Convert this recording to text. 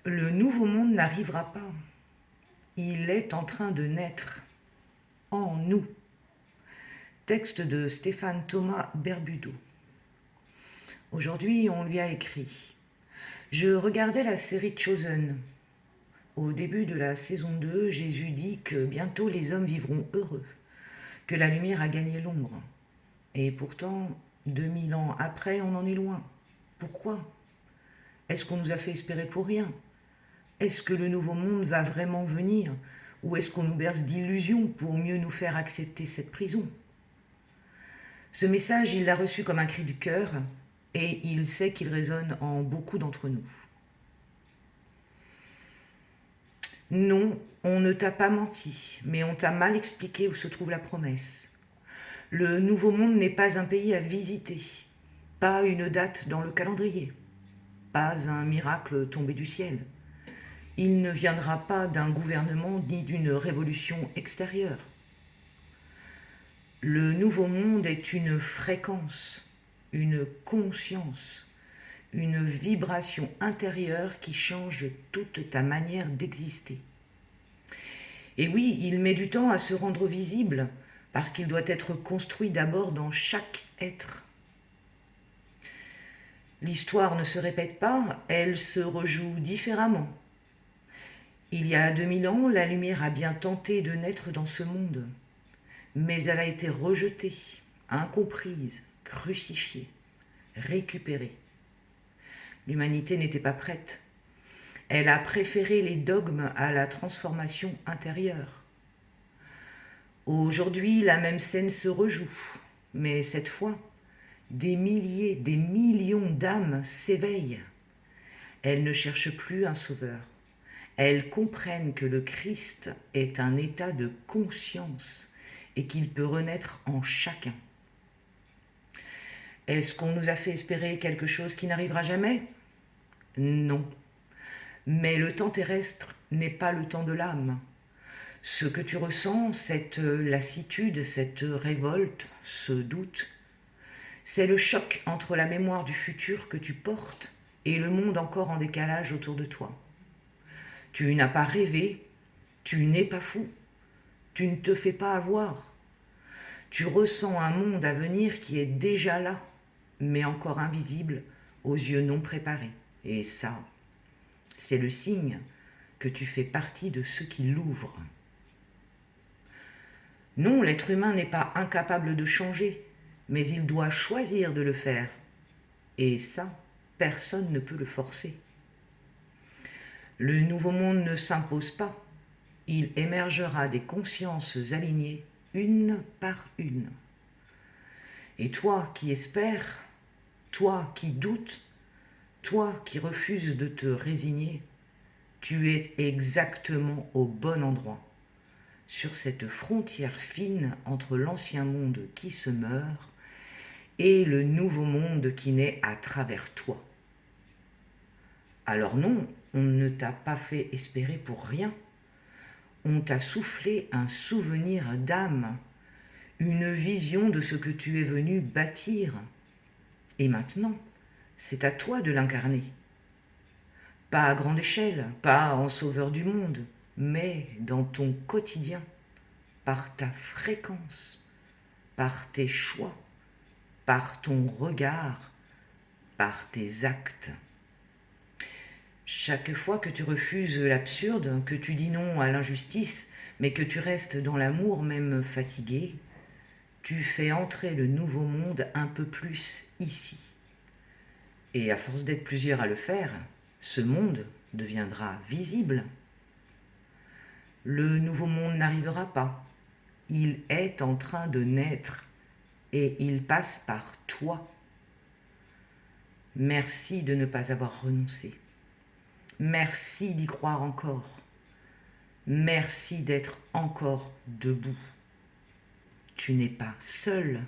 Le nouveau monde n'arrivera pas. Il est en train de naître en nous. Texte de Stéphane Thomas Berbudo. Aujourd'hui, on lui a écrit. Je regardais la série Chosen. Au début de la saison 2, Jésus dit que bientôt les hommes vivront heureux, que la lumière a gagné l'ombre. Et pourtant, 2000 ans après, on en est loin. Pourquoi? Est-ce qu'on nous a fait espérer pour rien? Est-ce que le nouveau monde va vraiment venir? Ou est-ce qu'on nous berce d'illusions pour mieux nous faire accepter cette prison? Ce message, il l'a reçu comme un cri du cœur et il sait qu'il résonne en beaucoup d'entre nous. Non, on ne t'a pas menti, mais on t'a mal expliqué où se trouve la promesse. Le nouveau monde n'est pas un pays à visiter, pas une date dans le calendrier, pas un miracle tombé du ciel. Il ne viendra pas d'un gouvernement ni d'une révolution extérieure. Le nouveau monde est une fréquence, une conscience, une vibration intérieure qui change toute ta manière d'exister. Et oui, il met du temps à se rendre visible parce qu'il doit être construit d'abord dans chaque être. L'histoire ne se répète pas, elle se rejoue différemment. Il y a 2000 ans, la lumière a bien tenté de naître dans ce monde, mais elle a été rejetée, incomprise, crucifiée, récupérée. L'humanité n'était pas prête. Elle a préféré les dogmes à la transformation intérieure. Aujourd'hui, la même scène se rejoue, mais cette fois, des milliers, des millions d'âmes s'éveillent. Elles ne cherchent plus un sauveur. Elles comprennent que le Christ est un état de conscience et qu'il peut renaître en chacun. Est-ce qu'on nous a fait espérer quelque chose qui n'arrivera jamais? Non. Mais le temps terrestre n'est pas le temps de l'âme. Ce que tu ressens, cette lassitude, cette révolte, ce doute, c'est le choc entre la mémoire du futur que tu portes et le monde encore en décalage autour de toi. Tu n'as pas rêvé, tu n'es pas fou, tu ne te fais pas avoir. Tu ressens un monde à venir qui est déjà là, mais encore invisible aux yeux non préparés. Et ça, c'est le signe que tu fais partie de ceux qui l'ouvrent. Non, l'être humain n'est pas incapable de changer, mais il doit choisir de le faire. Et ça, personne ne peut le forcer. Le nouveau monde ne s'impose pas. Il émergera des consciences alignées, une par une. Et toi qui espères, toi qui doutes, toi qui refuses de te résigner, tu es exactement au bon endroit, sur cette frontière fine entre l'ancien monde qui se meurt et le nouveau monde qui naît à travers toi. Alors non, on ne t'a pas fait espérer pour rien. On t'a soufflé un souvenir d'âme, une vision de ce que tu es venu bâtir. Et maintenant, c'est à toi de l'incarner. Pas à grande échelle, pas en sauveur du monde, mais dans ton quotidien, par ta fréquence, par tes choix, par ton regard, par tes actes. Chaque fois que tu refuses l'absurde, que tu dis non à l'injustice, mais que tu restes dans l'amour même fatigué, tu fais entrer le nouveau monde un peu plus ici. Et à force d'être plusieurs à le faire, ce monde deviendra visible. Le nouveau monde n'arrivera pas. Il est en train de naître et il passe par toi. Merci de ne pas avoir renoncé. Merci d'y croire encore. Merci d'être encore debout. Tu n'es pas seul.